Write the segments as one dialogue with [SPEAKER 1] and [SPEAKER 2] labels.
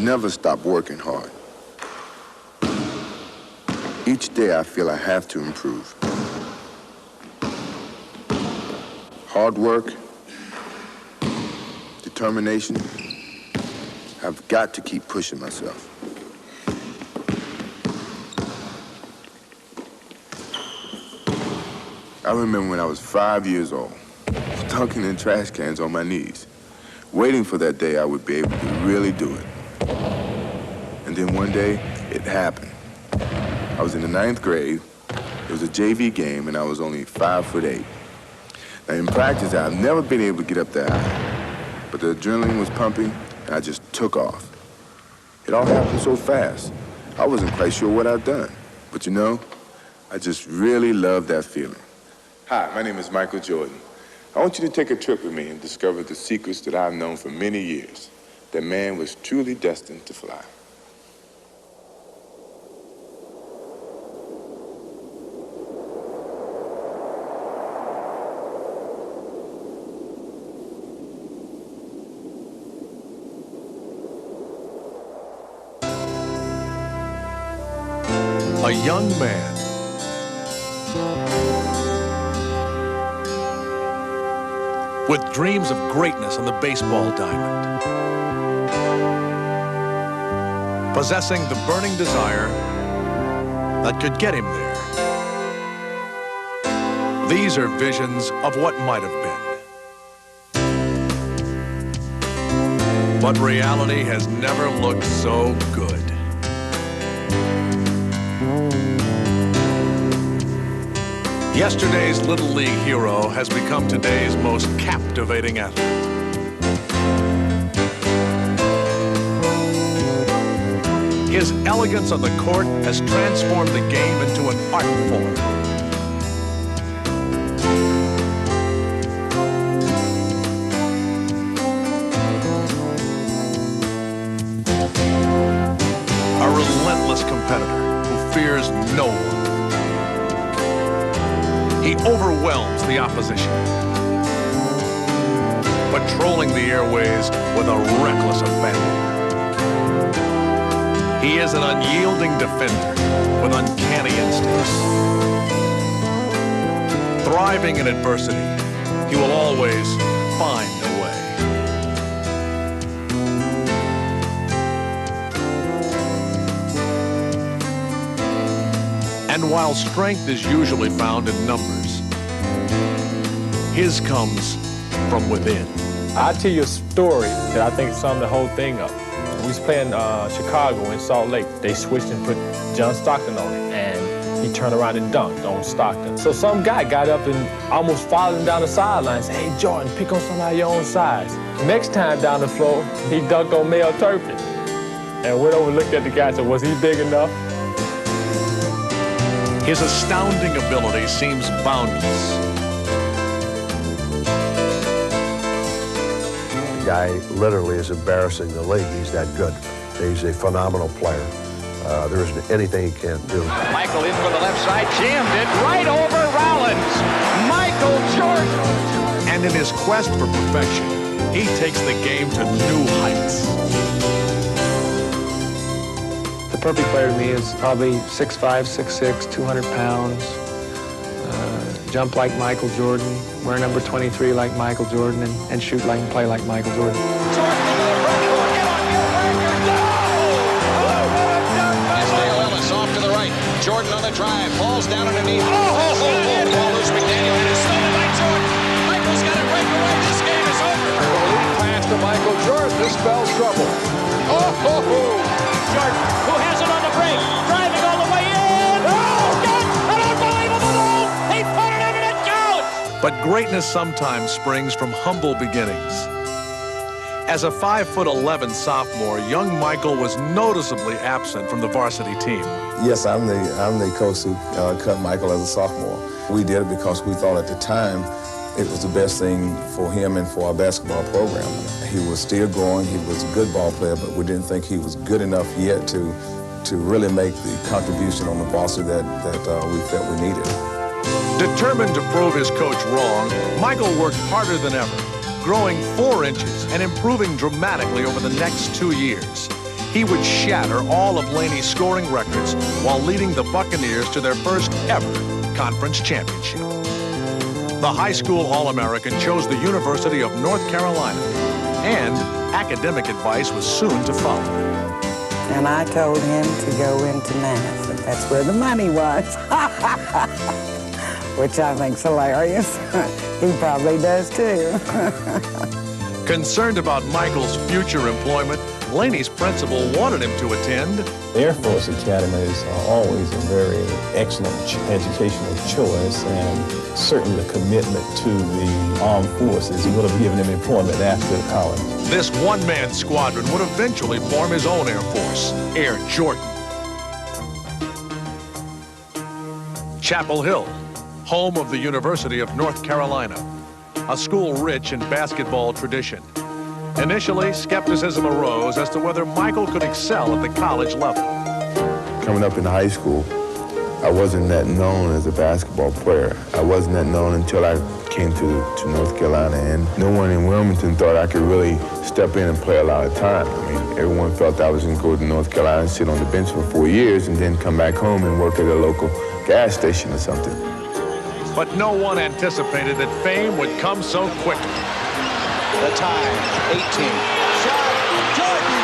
[SPEAKER 1] never stop working hard. Each day I feel I have to improve. Hard work, determination. I've got to keep pushing myself. I remember when I was 5 years old, dunking in trash cans on my knees, waiting for that day I would be able to really do it. And then one day, it happened. I was in the 9th grade. It was a JV game, and I was only 5'8". Now, in practice, I've never been able to get up that high. But the adrenaline was pumping, and I just took off. It all happened so fast. I wasn't quite sure what I'd done. But you know, I just really loved that feeling. Hi, my name is Michael Jordan. I want you to take a trip with me and discover the secrets that I've known for many years, that man was truly destined to fly.
[SPEAKER 2] A young man with dreams of greatness on the baseball diamond, possessing the burning desire that could get him there. These are visions of what might have been. But reality has never looked so good. Yesterday's Little League hero has become today's most captivating athlete. His elegance on the court has transformed the game into an art form. A relentless competitor who fears no one. He overwhelms the opposition, patrolling the airways with a reckless abandon. He is an unyielding defender with uncanny instincts. Thriving in adversity, he will always find a way. And while strength is usually found in numbers, his comes from within.
[SPEAKER 3] I'll tell you a story that I think sums the whole thing up. We was playing Chicago in Salt Lake. They switched and put John Stockton on it, and he turned around and dunked on Stockton. So some guy got up and almost followed him down the sideline and said, "Hey, Jordan, pick on somebody your own size." Next time down the floor, he dunked on Mel Turpin. And went over and looked at the guy and said, "Was he big enough?"
[SPEAKER 2] His astounding ability seems boundless.
[SPEAKER 4] The guy literally is embarrassing the league. He's that good. He's a phenomenal player. There isn't anything he can't do.
[SPEAKER 5] Michael in for the left side, jammed it right over Rollins. Michael Jordan.
[SPEAKER 2] And in his quest for perfection, he takes the game to new heights.
[SPEAKER 6] The perfect player to me is probably 6'5", 6'6", 200 pounds, jump like Michael Jordan, wear number 23 like Michael Jordan, and shoot like and play like Michael Jordan.
[SPEAKER 5] Jordan on the drive, falls down underneath. Ball loose, McDaniel, and it's stolen by Jordan. Michael's got it right away. This game is over.
[SPEAKER 7] Pass to Michael Jordan. This spells trouble.
[SPEAKER 8] Jordan, who has it on the break, driving all the way in. Oh, God, an unbelievable goal. He put it in and it counts.
[SPEAKER 2] But greatness sometimes springs from humble beginnings. As a 5'11" sophomore, young Michael was noticeably absent from the varsity team.
[SPEAKER 9] Yes, I'm the coach who cut Michael as a sophomore. We did it because we thought at the time it was the best thing for him and for our basketball program. He was still growing. He was a good ball player, but we didn't think he was good enough yet to really make the contribution on the varsity that we felt we needed.
[SPEAKER 2] Determined to prove his coach wrong, Michael worked harder than ever, growing 4 inches and improving dramatically over the next 2 years. he would shatter all of Laney's scoring records while leading the Buccaneers to their first ever conference championship. The high school All-American chose the University of North Carolina, and academic advice was soon to follow.
[SPEAKER 10] And I told him to go into math, and that's where the money was, which I think's hilarious. He probably does too.
[SPEAKER 2] Concerned about Michael's future employment, Laney's principal wanted him to attend
[SPEAKER 11] the Air Force Academy is always a very excellent educational choice, and certainly the commitment to the armed forces would have given him employment after college.
[SPEAKER 2] This one-man squadron would eventually form his own Air Force, Air Jordan. Chapel Hill, home of the University of North Carolina, a school rich in basketball tradition. Initially, skepticism arose as to whether Michael could excel at the college level.
[SPEAKER 1] Coming up in high school, I wasn't that known as a basketball player. I wasn't that known until I came to North Carolina, and no one in Wilmington thought I could really step in and play a lot of time. I mean, everyone felt I was going to go to North Carolina and sit on the bench for 4 years and then come back home and work at a local gas station or something.
[SPEAKER 2] But no one anticipated that fame would come so quickly.
[SPEAKER 5] The time, 18. Shot, Jordan,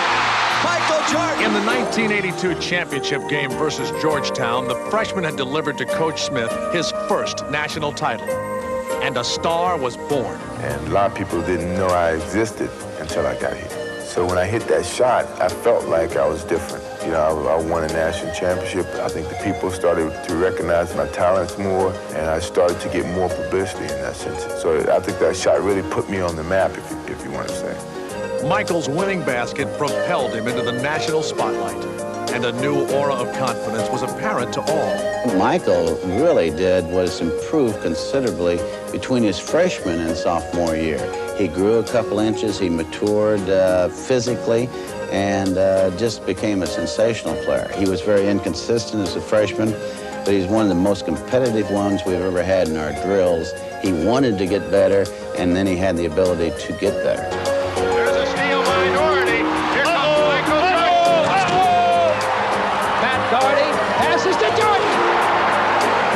[SPEAKER 5] Michael Jordan.
[SPEAKER 2] In the 1982 championship game versus Georgetown, the freshman had delivered to Coach Smith his first national title, and a star was born.
[SPEAKER 1] And a lot of people didn't know I existed until I got here. So when I hit that shot, I felt like I was different. You know, I won a national championship. I think the people started to recognize my talents more, and I started to get more publicity in that sense. So I think that shot really put me on the map, if you want to say.
[SPEAKER 2] Michael's winning basket propelled him into the national spotlight, and a new aura of confidence was apparent to all.
[SPEAKER 12] Michael really did was improve considerably between his freshman and sophomore year. He grew a couple inches, he matured physically, and just became a sensational player. He was very inconsistent as a freshman, but he's one of the most competitive ones we've ever had in our drills. He wanted to get better, and then he had the ability to get better.
[SPEAKER 8] There's a steal by Doherty. Here comes Michael Jordan. Matt Doherty passes to Jordan.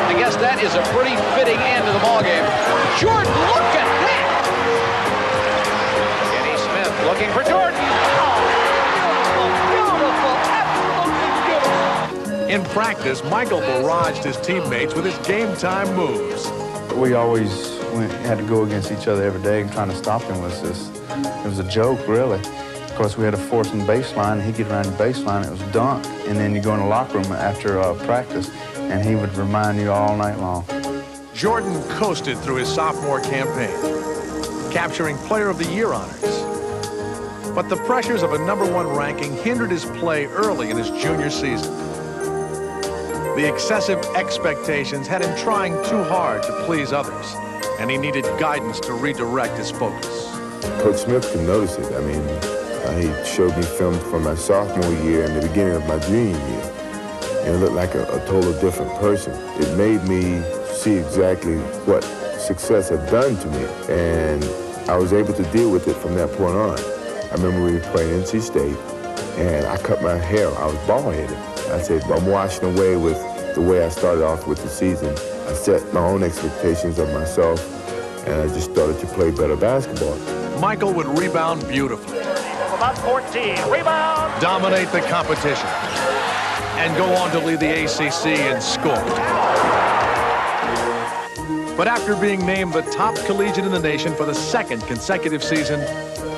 [SPEAKER 5] I guess that is a pretty fitting end to the ballgame. Jordan, look at that! Kenny Smith looking for Jordan.
[SPEAKER 2] In practice, Michael barraged his teammates with his game-time moves.
[SPEAKER 13] We always had to go against each other every day, and trying to stop him was just, it was a joke, really. Of course, we had to force him baseline. He'd get around the baseline, it was dunk. And then you go in the locker room after practice, and he would remind you all night long.
[SPEAKER 2] Jordan coasted through his sophomore campaign, capturing Player of the Year honors. But the pressures of a #1 ranking hindered his play early in his junior season. The excessive expectations had him trying too hard to please others, and he needed guidance to redirect his focus.
[SPEAKER 1] Coach Smith could notice it. I mean, he showed me film from my sophomore year and the beginning of my junior year, and it looked like a total different person. It made me see exactly what success had done to me, and I was able to deal with it from that point on. I remember we were playing NC State, and I cut my hair. I was bald-headed. I said, I'm washing away with the way I started off with the season. I set my own expectations of myself, and I just started to play better basketball.
[SPEAKER 2] Michael would rebound beautifully.
[SPEAKER 8] About 14, rebound.
[SPEAKER 2] Dominate the competition, and go on to lead the ACC in scoring. But after being named the top collegiate in the nation for the second consecutive season,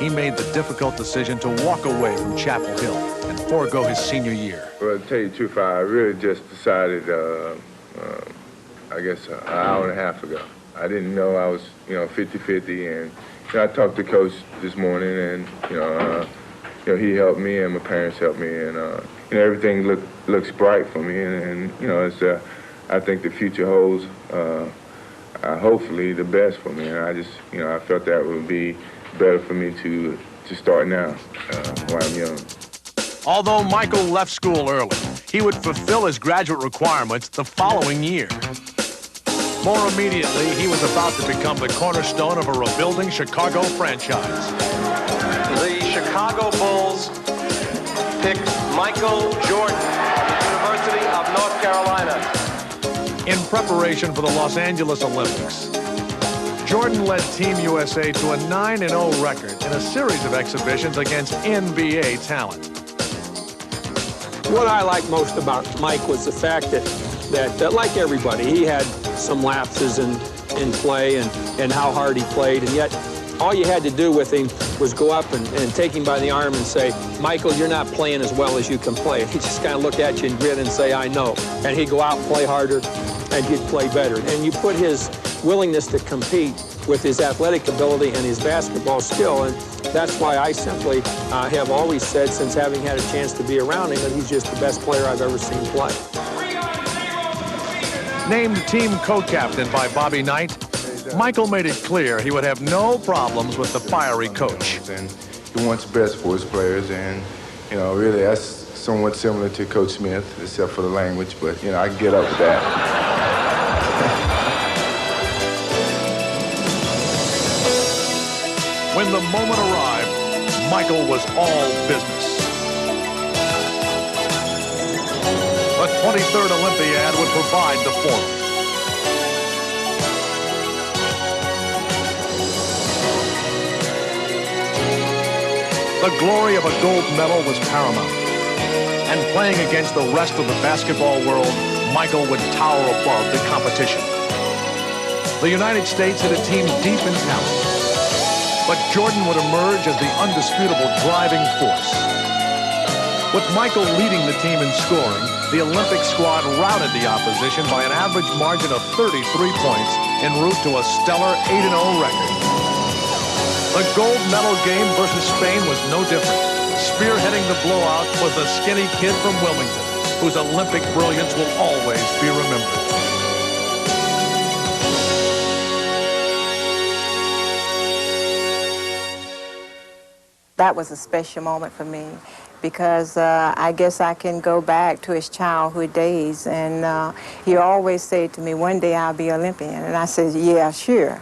[SPEAKER 2] he made the difficult decision to walk away from Chapel Hill and forego his senior year.
[SPEAKER 1] Well, to tell you the truth, I really just decided, I guess, an hour and a half ago. I didn't know I was, 50-50, and I talked to Coach this morning, and, he helped me, and my parents helped me, and, everything looks bright for me, and it's, I think the future holds, hopefully, the best for me, and I just, I felt that would be better for me to start now while I'm young.
[SPEAKER 2] Although Michael left school early, he would fulfill his graduate requirements the following year. More immediately, he was about to become the cornerstone of a rebuilding Chicago franchise.
[SPEAKER 14] The Chicago Bulls pick Michael Jordan of the University of North Carolina.
[SPEAKER 2] In preparation for the Los Angeles Olympics, Jordan led Team USA to a 9-0 record in a series of exhibitions against NBA talent.
[SPEAKER 15] What I liked most about Mike was the fact that like everybody, he had some lapses in play and how hard he played, and yet all you had to do with him was go up and take him by the arm and say, Michael, you're not playing as well as you can play. He just kind of looked at you and grin and say, I know. And he'd go out and play harder, and he'd play better. And you put his willingness to compete with his athletic ability and his basketball skill, and that's why I simply have always said, since having had a chance to be around him, that he's just the best player I've ever seen play.
[SPEAKER 2] Named team co-captain by Bobby Knight, Michael made it clear he would have no problems with the fiery coach.
[SPEAKER 1] And he wants the best for his players, and, you know, really that's somewhat similar to Coach Smith, except for the language, but, you know, I can get up with that.
[SPEAKER 2] When the moment arrived, Michael was all business. The 23rd Olympiad would provide the form. The glory of a gold medal was paramount. And playing against the rest of the basketball world, Michael would tower above the competition. The United States had a team deep in talent, but Jordan would emerge as the undisputable driving force. With Michael leading the team in scoring, the Olympic squad routed the opposition by an average margin of 33 points en route to a stellar 8-0 record. The gold medal game versus Spain was no different. Spearheading the blowout was the skinny kid from Wilmington, whose Olympic brilliance will always be remembered.
[SPEAKER 16] That was a special moment for me because I guess I can go back to his childhood days, and he always said to me, one day I'll be Olympian, and I said, yeah, sure.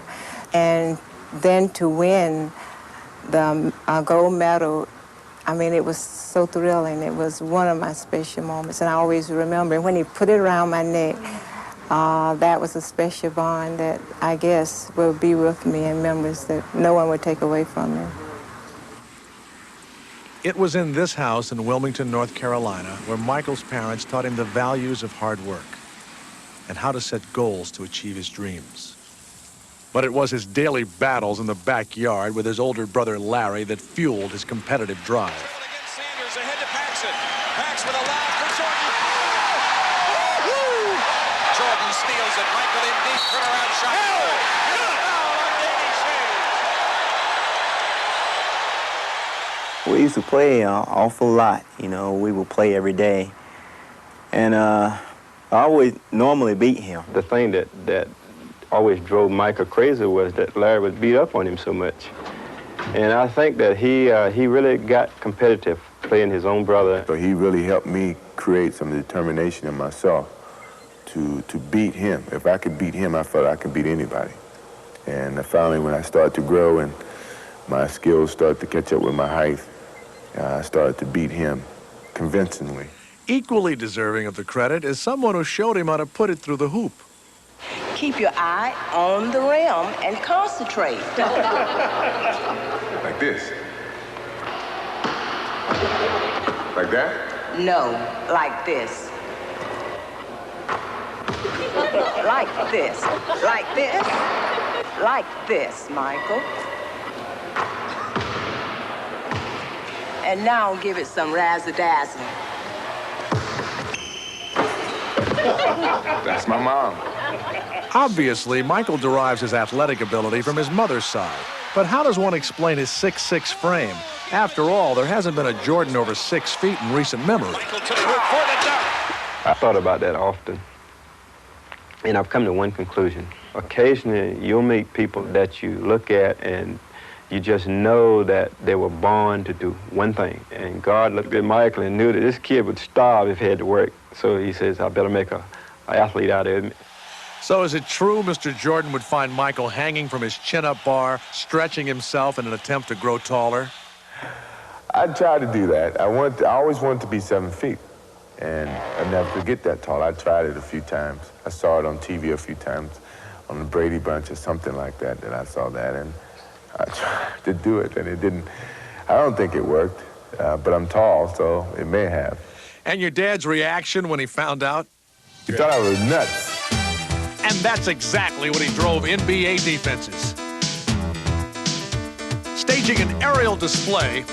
[SPEAKER 16] And then to win the gold medal, I mean, it was so thrilling. It was one of my special moments, and I always remember when he put it around my neck. That was a special bond that I guess will be with me in memories that no one would take away from me.
[SPEAKER 2] It was in this house in Wilmington, North Carolina, where Michael's parents taught him the values of hard work and how to set goals to achieve his dreams. But it was his daily battles in the backyard with his older brother Larry that fueled his competitive drive.
[SPEAKER 5] Sanders ahead to Paxson. Pax with a lob for Jordan. Jordan steals it. Michael in deep. Turnaround shot.
[SPEAKER 17] We used to play an awful lot. You know, we would play every day. And I always normally beat him.
[SPEAKER 18] The thing that always drove Michael crazy was that Larry would beat up on him so much. And I think that he really got competitive playing his own brother.
[SPEAKER 1] So he really helped me create some determination in myself to beat him. If I could beat him, I felt I could beat anybody. And finally, when I started to grow and my skills started to catch up with my height, I started to beat him convincingly.
[SPEAKER 2] Equally deserving of the credit is someone who showed him how to put it through the hoop.
[SPEAKER 19] Keep your eye on the rim and concentrate.
[SPEAKER 1] Like this? Like that?
[SPEAKER 19] No, like this. Like this. Like this. Like this, Michael. And now give it some razzle-dazzle.
[SPEAKER 1] That's my mom.
[SPEAKER 2] Obviously, Michael derives his athletic ability from his mother's side. But how does one explain his 6'6" frame? After all, there hasn't been a Jordan over 6 feet in recent memory.
[SPEAKER 18] I thought about that often, and I've come to one conclusion. Occasionally, you'll meet people that you look at and you just know that they were born to do one thing. And God looked at Michael and knew that this kid would starve if he had to work. So he says, I better make an athlete out of him.
[SPEAKER 2] So is it true Mr. Jordan would find Michael hanging from his chin-up bar, stretching himself in an attempt to grow taller?
[SPEAKER 1] I tried to do that. I always wanted to be 7 feet, and I never could get that tall. I tried it a few times. I saw it on TV a few times, on the Brady Bunch or something like that, I saw that, and I tried to do it, and it didn't. I don't think it worked, but I'm tall, so it may have.
[SPEAKER 2] And your dad's reaction when he found out?
[SPEAKER 1] He thought I was nuts.
[SPEAKER 2] And that's exactly what he drove NBA defenses. Staging an aerial display,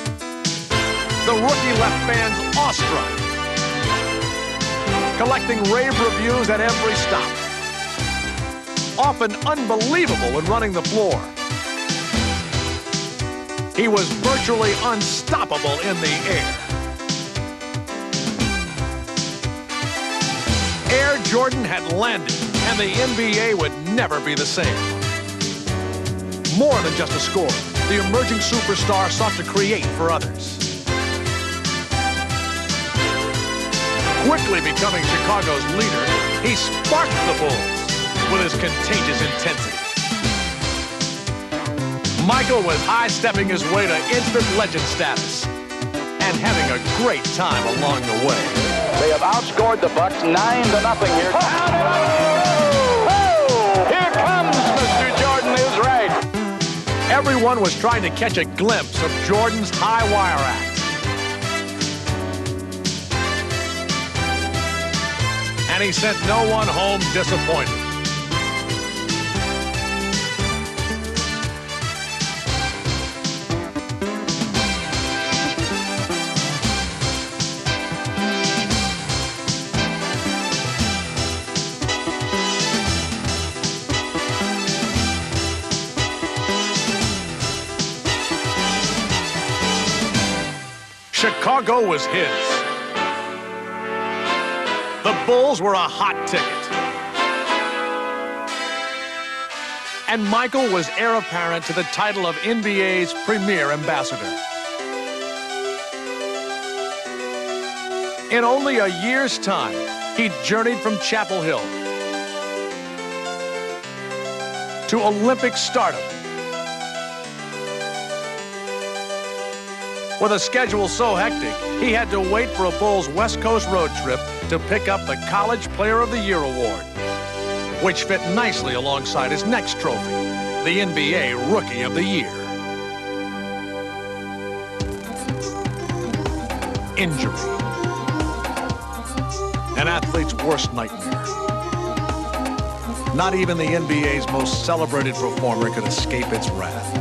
[SPEAKER 2] the rookie left fans awestruck, collecting rave reviews at every stop, often unbelievable when running the floor. He was virtually unstoppable in the air. Air Jordan had landed, and the NBA would never be the same. More than just a scorer, the emerging superstar sought to create for others. Quickly becoming Chicago's leader, he sparked the Bulls with his contagious intensity. Michael was high-stepping his way to instant legend status and having a great time along the way.
[SPEAKER 14] They have outscored the Bucks 9-0 here. Here comes Mr. Jordan, who's right.
[SPEAKER 2] Everyone was trying to catch a glimpse of Jordan's high wire act. And he sent no one home disappointed. Chicago was his. The Bulls were a hot ticket. And Michael was heir apparent to the title of NBA's premier ambassador. In only a year's time, he journeyed from Chapel Hill to Olympic stardom. With a schedule so hectic, he had to wait for a Bulls West Coast road trip to pick up the College Player of the Year award, which fit nicely alongside his next trophy, the NBA Rookie of the Year. Injury. An athlete's worst nightmare. Not even the NBA's most celebrated performer could escape its wrath.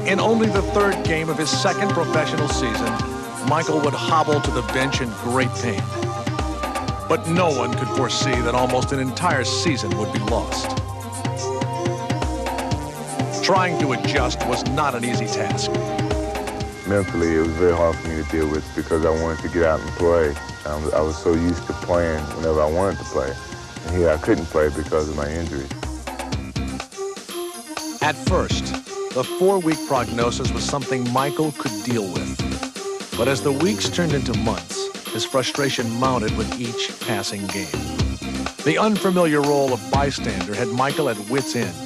[SPEAKER 2] In only the third game of his second professional season, Michael would hobble to the bench in great pain. But no one could foresee that almost an entire season would be lost. Trying to adjust was not an easy task.
[SPEAKER 1] Mentally, it was very hard for me to deal with because I wanted to get out and play. I was so used to playing whenever I wanted to play. And here I couldn't play because of my injury.
[SPEAKER 2] At first, the 4-week prognosis was something Michael could deal with. But as the weeks turned into months, his frustration mounted with each passing game. The unfamiliar role of bystander had Michael at wit's end,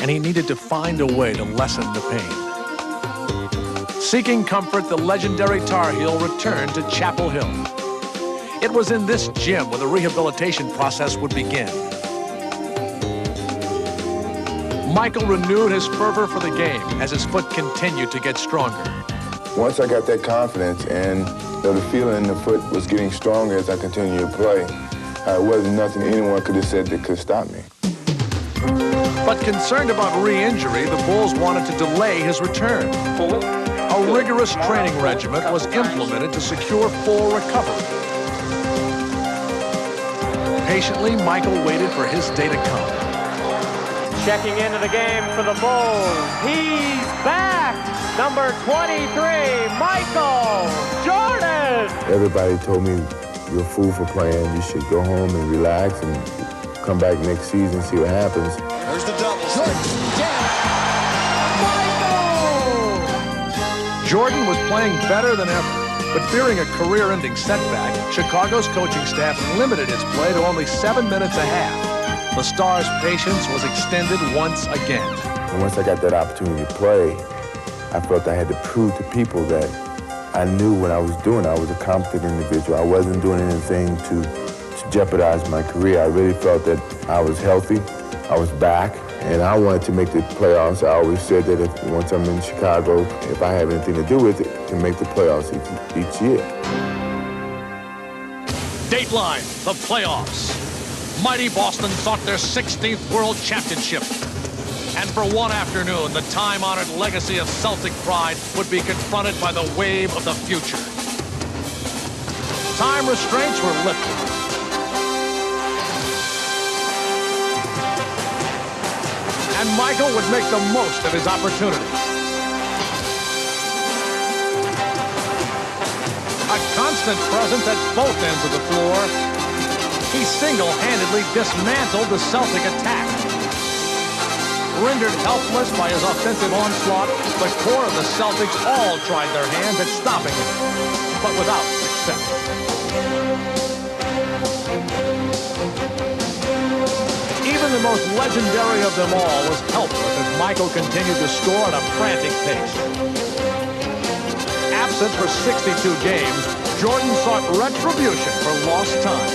[SPEAKER 2] and he needed to find a way to lessen the pain. Seeking comfort, the legendary Tar Heel returned to Chapel Hill. It was in this gym where the rehabilitation process would begin. Michael renewed his fervor for the game as his foot continued to get stronger.
[SPEAKER 1] Once I got that confidence and the feeling in the foot was getting stronger as I continued to play, it wasn't nothing anyone could have said that could stop me.
[SPEAKER 2] But concerned about re-injury, the Bulls wanted to delay his return. A rigorous training regimen was implemented to secure full recovery. Patiently, Michael waited for his day to come.
[SPEAKER 8] Checking into the game for the Bulls. He's back! Number 23, Michael Jordan!
[SPEAKER 1] Everybody told me, you're a fool for playing. You should go home and relax and come back next season, see what happens.
[SPEAKER 5] There's the double.
[SPEAKER 2] Jordan was playing better than ever, but fearing a career-ending setback, Chicago's coaching staff limited his play to only 7 minutes a half. The star's patience was extended once again.
[SPEAKER 1] And once I got that opportunity to play, I felt I had to prove to people that I knew what I was doing. I was a competent individual. I wasn't doing anything to jeopardize my career. I really felt that I was healthy, I was back, and I wanted to make the playoffs. I always said that once I'm in Chicago, if I have anything to do with it, to make the playoffs each year.
[SPEAKER 2] Dateline, the playoffs. Mighty Boston sought their 16th World Championship. And for one afternoon, the time-honored legacy of Celtic pride would be confronted by the wave of the future. Time restraints were lifted. And Michael would make the most of his opportunity. A constant presence at both ends of the floor, he single-handedly dismantled the Celtic attack. Rendered helpless by his offensive onslaught, the core of the Celtics all tried their hands at stopping him, but without success. Even the most legendary of them all was helpless as Michael continued to score at a frantic pace. Absent for 62 games, Jordan sought retribution for lost time.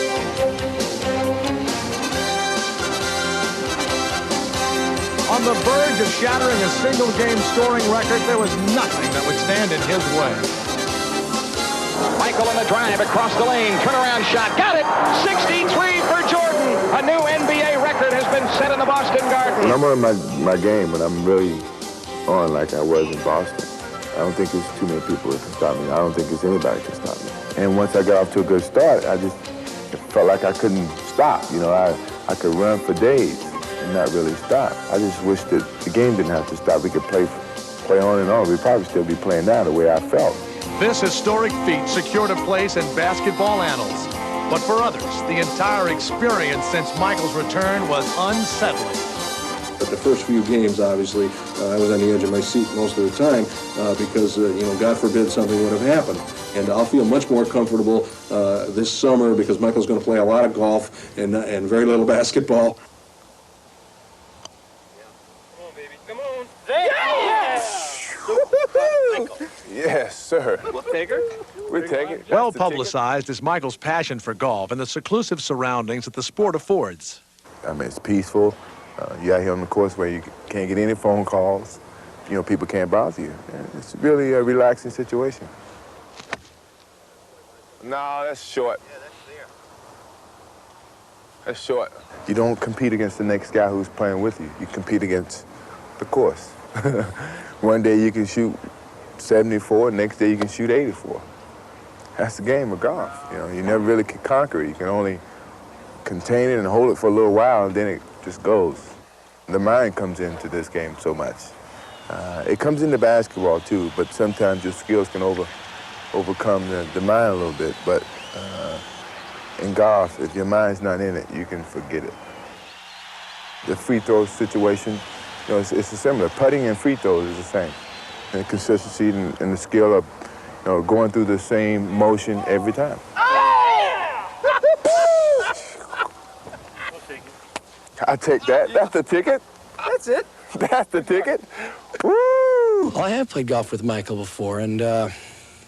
[SPEAKER 2] On the verge of shattering a single-game scoring record, there was nothing that would stand in his way.
[SPEAKER 8] Michael on the drive across the lane, turnaround shot, got it! 63 for Jordan! A new NBA record has been set in the Boston Garden.
[SPEAKER 1] When I'm on my game, when I'm really on like I was in Boston, I don't think there's too many people that can stop me. I don't think there's anybody that can stop me. And once I got off to a good start, I just felt like I couldn't stop. You know, I could run for days and not really stop. I just wish that the game didn't have to stop. We could play on and on. We'd probably still be playing now the way I felt.
[SPEAKER 2] This historic feat secured a place in basketball annals. But for others, the entire experience since Michael's return was unsettling.
[SPEAKER 20] But the first few games, obviously, I was on the edge of my seat most of the time because, you know, God forbid something would have happened. And I'll feel much more comfortable this summer because Michael's going to play a lot of golf and very little basketball.
[SPEAKER 1] Yes, sir.
[SPEAKER 8] We'll take her.
[SPEAKER 1] We take it.
[SPEAKER 2] Well publicized is Michael's passion for golf and the seclusive surroundings that the sport affords.
[SPEAKER 1] I mean, it's peaceful. You're out here on the course where you can't get any phone calls. You know, people can't bother you. It's really a relaxing situation. No, that's short.
[SPEAKER 8] Yeah, that's there.
[SPEAKER 1] That's short. You don't compete against the next guy who's playing with you. You compete against the course. One day you can shoot 74, next day you can shoot 84. That's the game of golf. You know, you never really can conquer it. You can only contain it and hold it for a little while, and then it just goes. The mind comes into this game so much. It comes into basketball too, but sometimes your skills can overcome the mind a little bit. But in golf, if your mind's not in it, you can forget it. The free throw situation, you know, it's similar. Putting and free throws is the same. And the consistency and the skill of, you know, going through the same motion every time. I take that. That's the ticket.
[SPEAKER 21] That's it.
[SPEAKER 1] That's the ticket. Woo!
[SPEAKER 21] Well, I have played golf with Michael before, and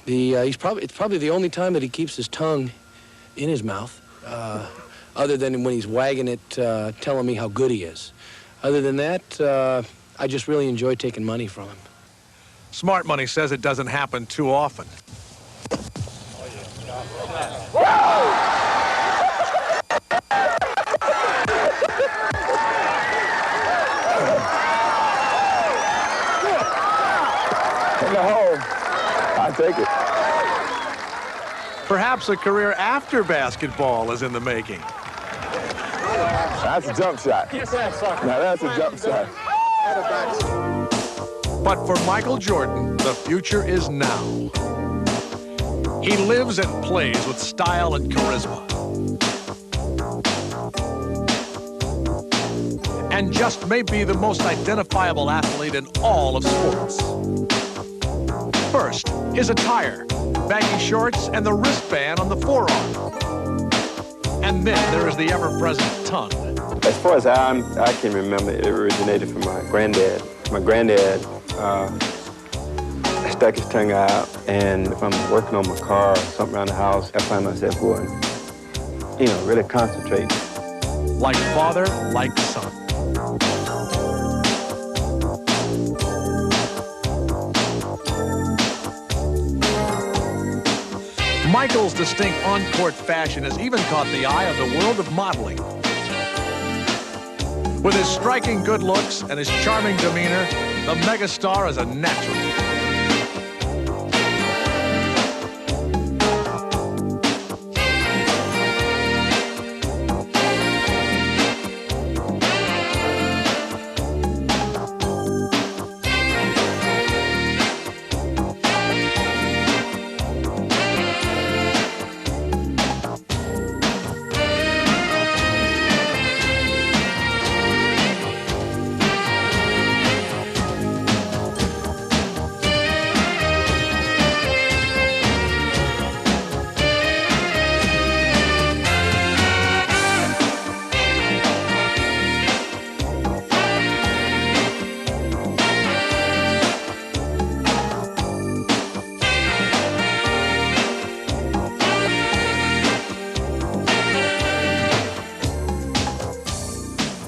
[SPEAKER 21] it's probably the only time that he keeps his tongue in his mouth, other than when he's wagging it, telling me how good he is. Other than that, I just really enjoy taking money from him.
[SPEAKER 2] Smart money says it doesn't happen too often.
[SPEAKER 1] In the hole, I take it.
[SPEAKER 2] Perhaps a career after basketball is in the making.
[SPEAKER 1] That's a jump shot. Now that's a jump shot.
[SPEAKER 2] But for Michael Jordan, the future is now. He lives and plays with style and charisma. And just may be the most identifiable athlete in all of sports. First, his attire, baggy shorts and the wristband on the forearm. And then there is the ever-present tongue.
[SPEAKER 18] As far as I can remember, it originated from my granddad. My granddad stuck his tongue out, and if I'm working on my car or something around the house, I find myself going, you know, really concentrating.
[SPEAKER 2] Like father, like son. Michael's distinct on-court fashion has even caught the eye of the world of modeling. With his striking good looks and his charming demeanor, the megastar is a natural.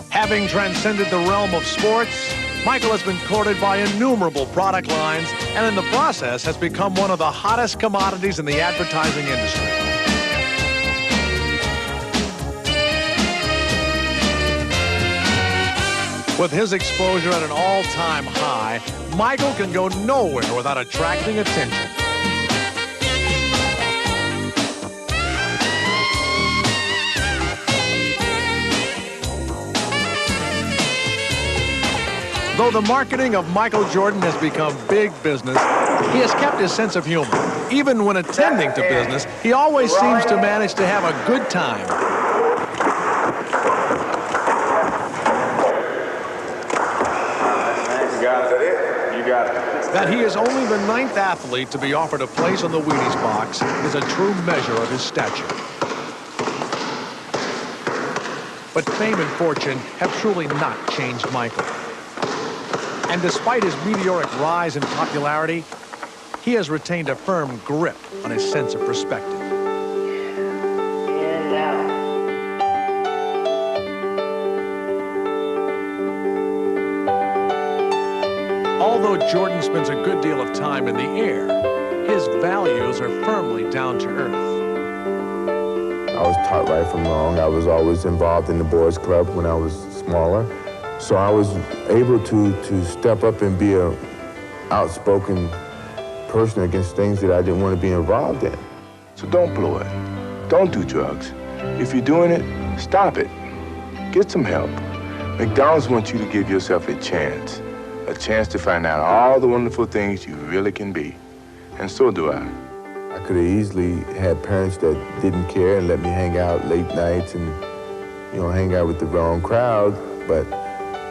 [SPEAKER 2] Having transcended the realm of sports, Michael has been courted by innumerable product lines and in the process has become one of the hottest commodities in the advertising industry. With his exposure at an all-time high, Michael can go nowhere without attracting attention. Though the marketing of Michael Jordan has become big business, he has kept his sense of humor. Even when attending to business, he always seems to manage to have a good time.
[SPEAKER 1] You got it. You got it.
[SPEAKER 2] That he is only the 9th athlete to be offered a place on the Wheaties box is a true measure of his stature. But fame and fortune have truly not changed Michael. And despite his meteoric rise in popularity, he has retained a firm grip on his sense of perspective. Although Jordan spends a good deal of time in the air, his values are firmly down to earth.
[SPEAKER 1] I was taught right from wrong. I was always involved in the boys' club when I was smaller. So I was able to step up and be an outspoken person against things that I didn't want to be involved in. So don't blow it. Don't do drugs. If you're doing it, stop it. Get some help. McDonald's wants you to give yourself a chance to find out all the wonderful things you really can be. And so do I. I could have easily had parents that didn't care and let me hang out late nights and, you know, hang out with the wrong crowd, but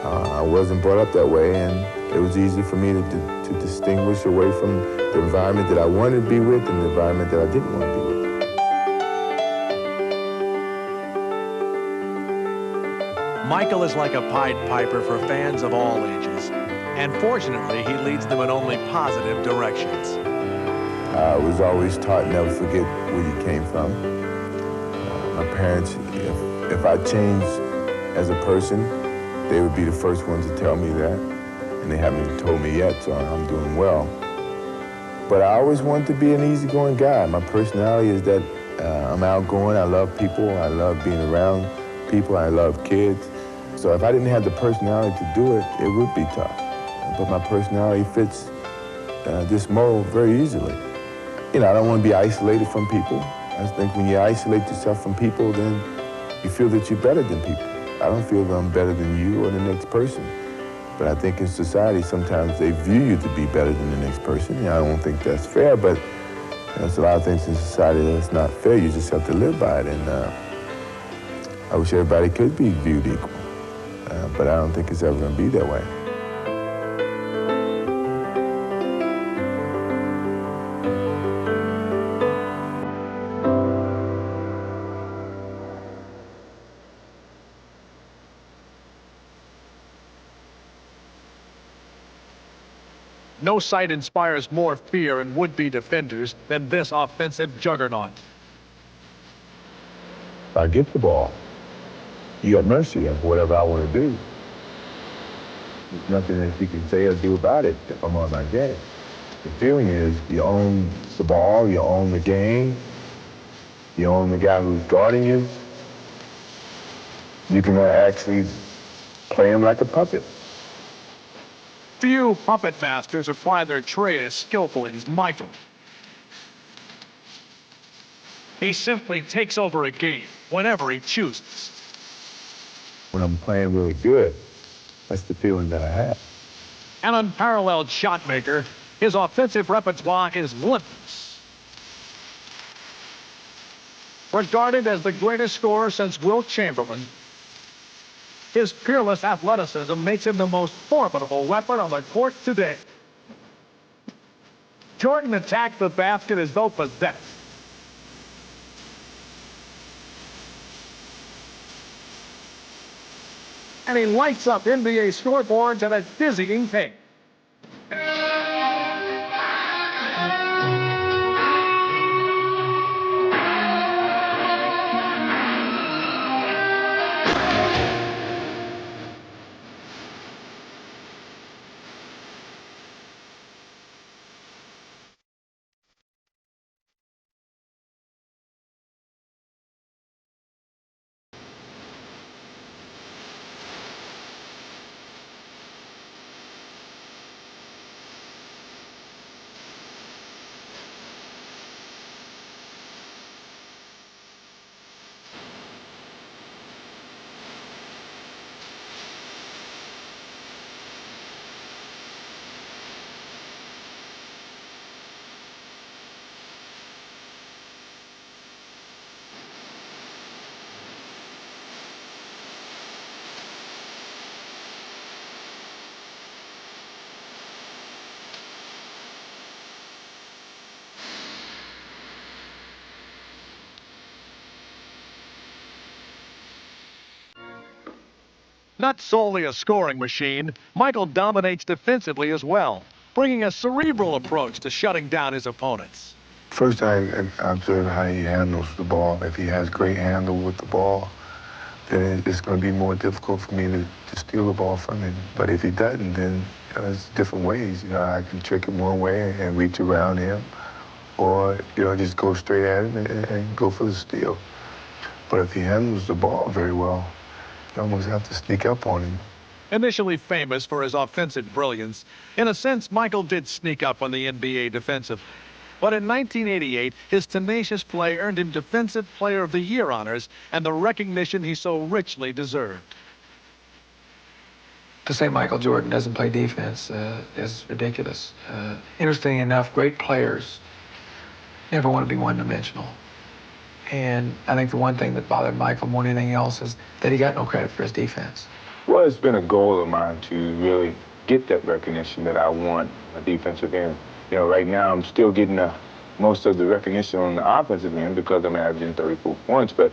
[SPEAKER 1] I wasn't brought up that way, and it was easy for me to distinguish away from the environment that I wanted to be with and the environment that I didn't want to be with.
[SPEAKER 2] Michael is like a Pied Piper for fans of all ages, and fortunately, he leads them in only positive directions.
[SPEAKER 1] I was always taught never forget where you came from. My parents, if I changed as a person, they would be the first ones to tell me that, and they haven't told me yet, so I'm doing well. But I always wanted to be an easygoing guy. My personality is that I'm outgoing, I love people, I love being around people, I love kids. So if I didn't have the personality to do it, it would be tough. But my personality fits this mold very easily. You know, I don't want to be isolated from people. I think when you isolate yourself from people, then you feel that you're better than people. I don't feel that I'm better than you or the next person. But I think in society, sometimes they view you to be better than the next person. I don't think that's fair, but there's a lot of things in society that's not fair. You just have to live by it. And I wish everybody could be viewed equal. But I don't think it's ever going to be that way.
[SPEAKER 2] No sight inspires more fear in would-be defenders than this offensive juggernaut.
[SPEAKER 1] If I get the ball, you got mercy on whatever I want to do. There's nothing that you can say or do about it if I'm on my game. The feeling is you own the ball, you own the game, you own the guy who's guarding you. You can actually play him like a puppet.
[SPEAKER 2] Few puppet masters apply their trade as skillfully as Michael. He simply takes over a game whenever he chooses.
[SPEAKER 1] When I'm playing really good, that's the feeling that I have.
[SPEAKER 2] An unparalleled shot maker, his offensive repertoire is limitless. Regarded as the greatest scorer since Wilt Chamberlain, his fearless athleticism makes him the most formidable weapon on the court today. Jordan attacked the basket as though possessed. And he lights up NBA scoreboards at a dizzying pace. Not solely a scoring machine, Michael dominates defensively as well, bringing a cerebral approach to shutting down his opponents.
[SPEAKER 1] First, I observe how he handles the ball. If he has great handle with the ball, then it's going to be more difficult for me to steal the ball from him. But if he doesn't, then there's different ways. I can trick him one way and reach around him, or just go straight at him and go for the steal. But if he handles the ball very well, you almost have to sneak up on him.
[SPEAKER 2] Initially famous for his offensive brilliance, in a sense, Michael did sneak up on the NBA defensively. But in 1988, his tenacious play earned him Defensive Player of the Year honors and the recognition he so richly deserved.
[SPEAKER 6] To say Michael Jordan doesn't play defense is ridiculous. Interesting enough, great players never want to be one-dimensional. And I think the one thing that bothered Michael more than anything else is that he got no credit for his defense.
[SPEAKER 1] Well, it's been a goal of mine to really get that recognition that I want a defensive end. Right now I'm still getting most of the recognition on the offensive end because I'm averaging 34 points, but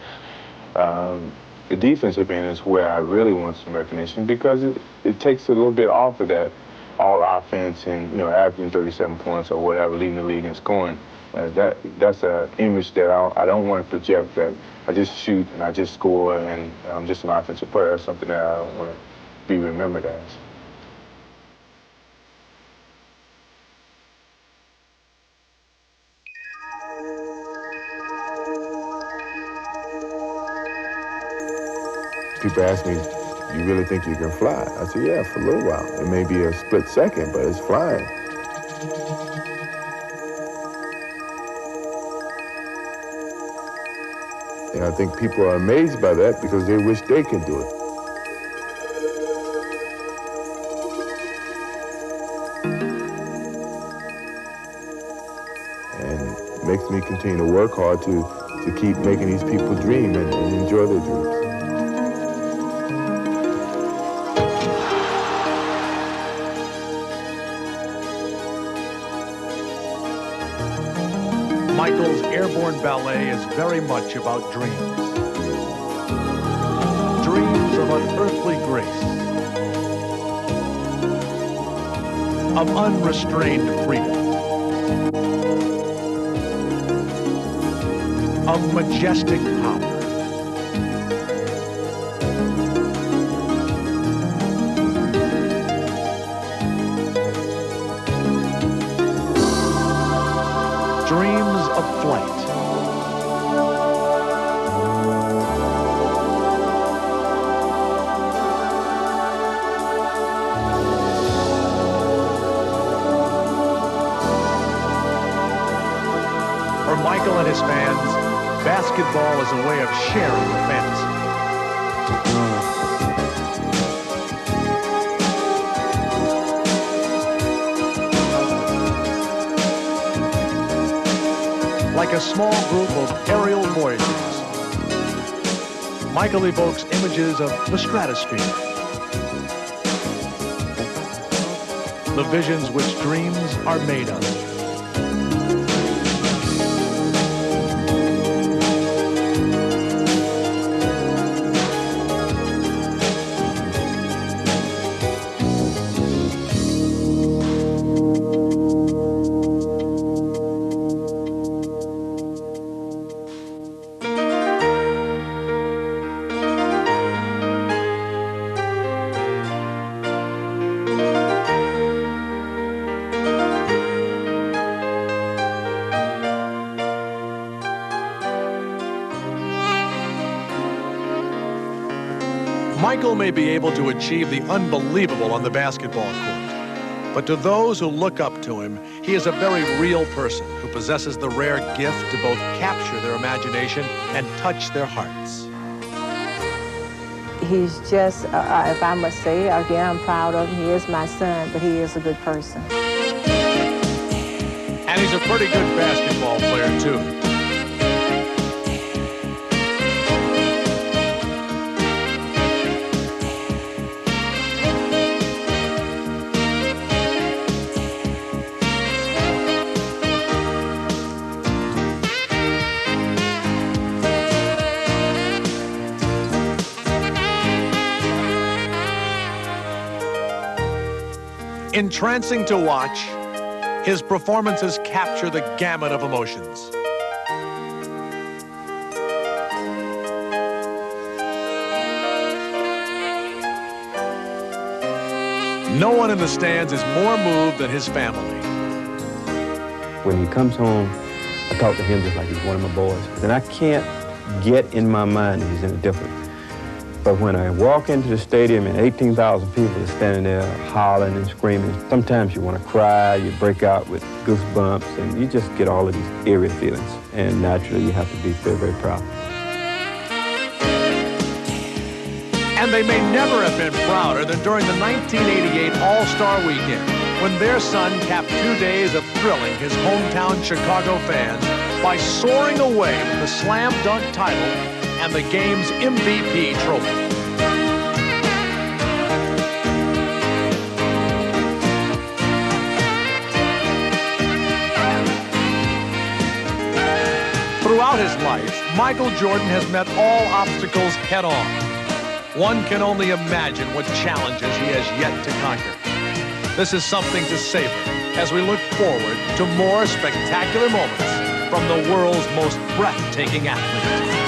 [SPEAKER 1] the defensive end is where I really want some recognition because it takes a little bit off of that all offense and, averaging 37 points or whatever, leading the league in scoring. That's an image that I don't want to project, that I just shoot and I just score and I'm just an offensive player. That's something that I don't want to be remembered as. People ask me, you really think you can fly? I say, yeah, for a little while. It may be a split second, but it's flying. And I think people are amazed by that because they wish they could do it. And it makes me continue to work hard to keep making these people dream and enjoy their dreams.
[SPEAKER 2] Michael's airborne ballet is very much about dreams. Dreams of unearthly grace. of unrestrained freedom, of majestic power. Dreams of flight. For Michael and his fans, basketball is a way of sharing the fantasy. Like a small group of aerial voyagers, Michael evokes images of the stratosphere, the visions which dreams are made of. Michael may be able to achieve the unbelievable on the basketball court, but to those who look up to him, he is a very real person who possesses the rare gift to both capture their imagination and touch their hearts.
[SPEAKER 16] He's just, if I must say, again, I'm proud of him. He is my son, but he is a good person.
[SPEAKER 2] And he's a pretty good basketball player, too. Entrancing to watch, his performances capture the gamut of emotions. No one in the stands is more moved than his family.
[SPEAKER 11] When he comes home, I talk to him just like he's one of my boys. And I can't get in my mind that he's any different. But when I walk into the stadium and 18,000 people are standing there hollering and screaming, sometimes you want to cry, you break out with goosebumps, and you just get all of these eerie feelings. And naturally, you have to be very, very proud.
[SPEAKER 2] And they may never have been prouder than during the 1988 All-Star Weekend, when their son capped 2 days of thrilling his hometown Chicago fans by soaring away with the slam dunk title and the game's MVP trophy. Throughout his life, Michael Jordan has met all obstacles head-on. One can only imagine what challenges he has yet to conquer. This is something to savor as we look forward to more spectacular moments from the world's most breathtaking athlete.